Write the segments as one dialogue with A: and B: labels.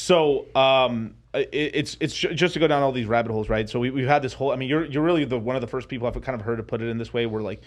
A: So it's just to go down all these rabbit holes, right? So we've had this whole. I mean, you're really one of the first people I've kind of heard to put it in this way, where like,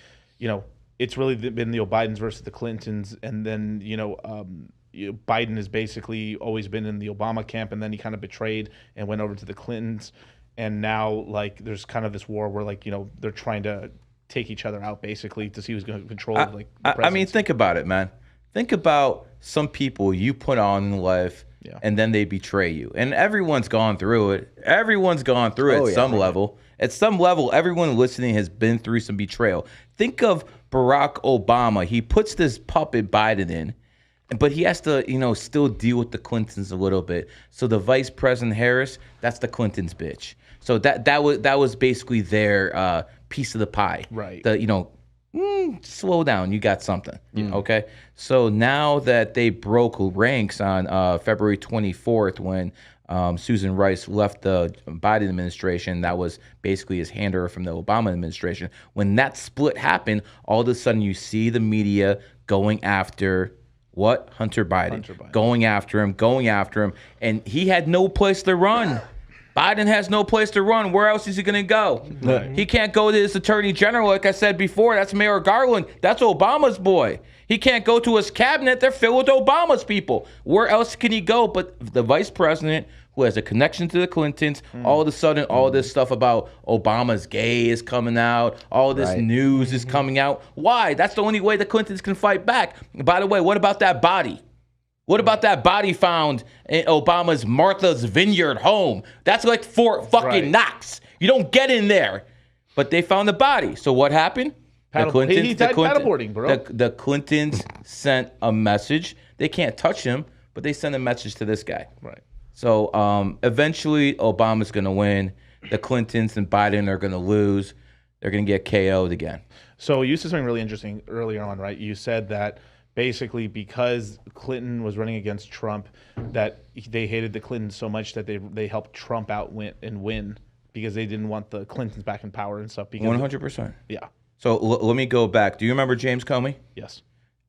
A: it's really been the Bidens versus the Clintons, and then Biden has basically always been in the Obama camp, and then he kind of betrayed and went over to the Clintons, and now like there's kind of this war where like they're trying to take each other out basically to see who's going to control like the presidency.
B: I mean, think about it, man. Think about some people you put on in life. Yeah. And then they betray you. And everyone's gone through it. Everyone's gone through it at some level. At some level, everyone listening has been through some betrayal. Think of Barack Obama. He puts this puppet Biden in, but he has to, still deal with the Clintons a little bit. So the Vice President Harris, that's the Clintons' bitch. So that was basically their piece of the pie.
A: Right.
B: Slow down, you got something. Okay, so now that they broke ranks on February 24th when Susan Rice left the Biden administration, that was basically his handover from the Obama administration. When that split happened, all of a sudden you see the media going after what? Hunter Biden. Going after him, and he had no place to run. Biden has no place to run. Where else is he going to go? Right. He can't go to his attorney general, like I said before. That's Mayor Garland. That's Obama's boy. He can't go to his cabinet. They're filled with Obama's people. Where else can he go but the vice president, who has a connection to the Clintons? All of a sudden, all this stuff about Obama's gay is coming out. All this news is coming out. Why? That's the only way the Clintons can fight back. By the way, what about that body? What about that body found in Obama's Martha's Vineyard home? That's like Fort fucking Knox. You don't get in there. But they found the body. So what happened?
A: He died paddleboarding, bro.
B: The Clintons sent a message. They can't touch him, but they sent a message to this guy.
A: Right.
B: So eventually Obama's going to win. The Clintons and Biden are going to lose. They're going to get KO'd again.
A: So you said something really interesting earlier on, right? You said that basically because Clinton was running against Trump, that they hated the Clintons so much that they helped Trump win because they didn't want the Clintons back in power and stuff.
B: 100%.
A: Yeah.
B: So let me go back. Do you remember James Comey?
A: Yes.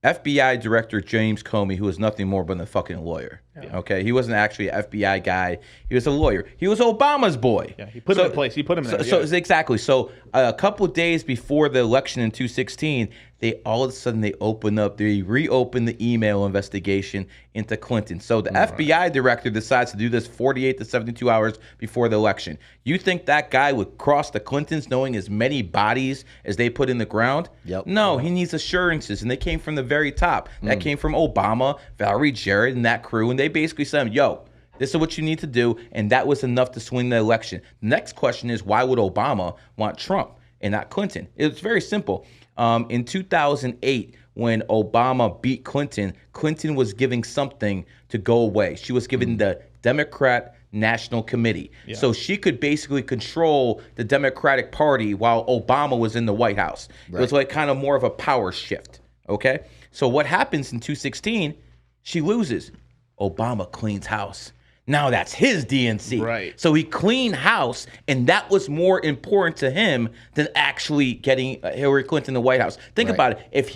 B: FBI Director James Comey, who was nothing more but a fucking lawyer. Yeah. Okay, he wasn't actually an FBI guy. He was a lawyer. He was Obama's boy.
A: Yeah, he put him in place. He put him in there.
B: So exactly. So a couple of days before the election in 2016, they all of a sudden they reopened the email investigation into Clinton. So the FBI director decides to do this 48 to 72 hours before the election. You think that guy would cross the Clintons knowing as many bodies as they put in the ground?
C: Yep.
B: No, he needs assurances, and they came from the very top. That came from Obama, Valerie Jarrett, and that crew, and they basically said, yo, this is what you need to do, and that was enough to swing the election. The next question is, why would Obama want Trump and not Clinton? It's very simple. In 2008, when Obama beat Clinton, Clinton was giving something to go away. She was giving the Democrat National Committee. Yeah. So she could basically control the Democratic Party while Obama was in the White House. Right. It was like kind of more of a power shift, okay? So what happens in 2016, she loses. Obama cleans house. Now that's his DNC.
A: Right.
B: So he cleaned house, and that was more important to him than actually getting Hillary Clinton in the White House. Think about it. If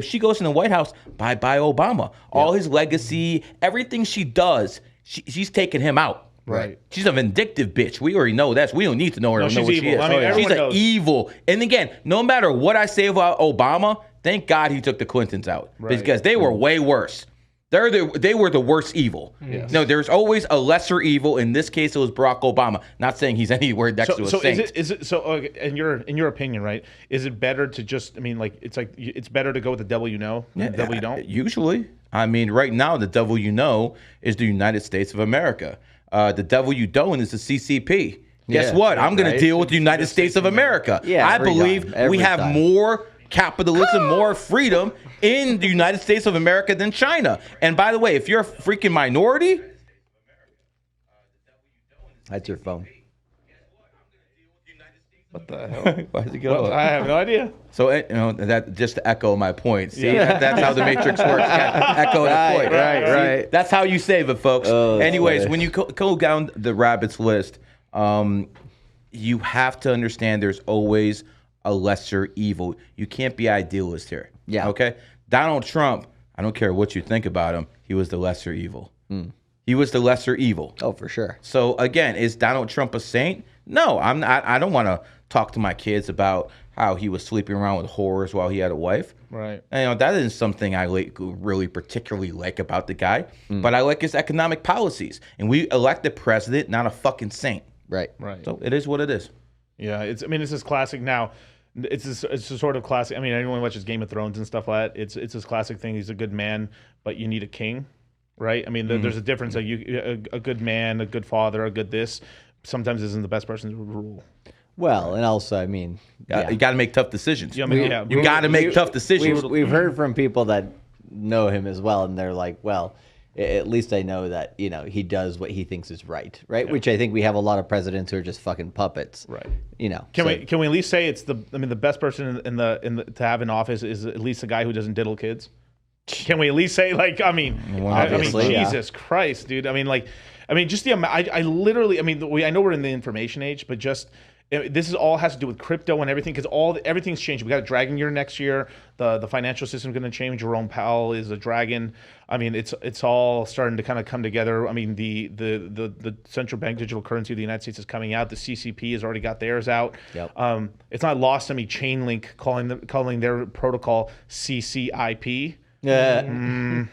B: she goes in the White House, bye Obama. All his legacy, everything she does, she's taking him out.
A: Right.
B: She's a vindictive bitch. We already know that. We don't need to know her to know what she is.
A: I mean,
B: she's an evil. And again, no matter what I say about Obama, thank God he took the Clintons out because they were way worse. They were the worst evil. Yes. No, there's always a lesser evil. In this case, it was Barack Obama. Not saying he's anywhere next to a saint.
A: Is it so? In your opinion, right? Is it better to just? I mean, it's better to go with the devil you know than the devil you don't.
B: Usually, I mean, right now the devil you know is the United States of America. The devil you don't is the CCP. Guess what? I'm going to deal with the United States of America.
C: Yeah,
B: I believe we have more capitalism, more freedom in the United States of America than China. And by the way, if you're a freaking minority,
C: that's your phone.
A: What the hell?
B: Why did it go?
A: I have no idea.
B: So that just to echo my point. See, that's how the Matrix works. Echo the point.
C: Right.
B: That's how you save it, folks. Anyways, when you go down the rabbit's list, you have to understand there's always a lesser evil. You can't be idealist here. Yeah. Okay? Donald Trump, I don't care what you think about him, he was the lesser evil. He was the lesser evil.
C: Oh, for sure.
B: So again, is Donald Trump a saint? No, I'm not. I don't want to talk to my kids about how he was sleeping around with whores while he had a wife.
A: Right.
B: And, that isn't something I really particularly like about the guy. But I like his economic policies. And we elect a president, not a fucking saint.
C: Right.
A: Right.
B: So it is what it is.
A: Yeah, it's this classic now. It's a sort of classic. I mean, anyone who watches Game of Thrones and stuff like that, it's this classic thing. He's a good man, but you need a king, right? I mean, there's a difference. Like a good man, a good father, a good this, sometimes isn't the best person to rule.
C: Well, and also, I mean,
B: You got to make tough decisions.
A: Yeah, I mean, yeah.
B: You got to make tough decisions.
C: we've heard from people that know him as well, and they're like, well, at least I know that, he does what he thinks is right? Yeah. Which I think we have a lot of presidents who are just fucking puppets.
A: Right.
C: Can
A: we at least say it's the best person in the to have in office is at least a guy who doesn't diddle kids? Can we at least say, like,
C: Obviously,
A: Jesus Christ, dude. Just the amount. I literally, I know we're in the information age, but just this is all has to do with crypto and everything, because everything's changing. We got a dragon year next year. The financial system's going to change. Jerome Powell is a dragon. It's all starting to kind of come together. The central bank digital currency of the United States is coming out. The CCP has already got theirs out.
C: Yep.
A: It's not lost to me. Chainlink calling their protocol CCIP.
C: Yeah.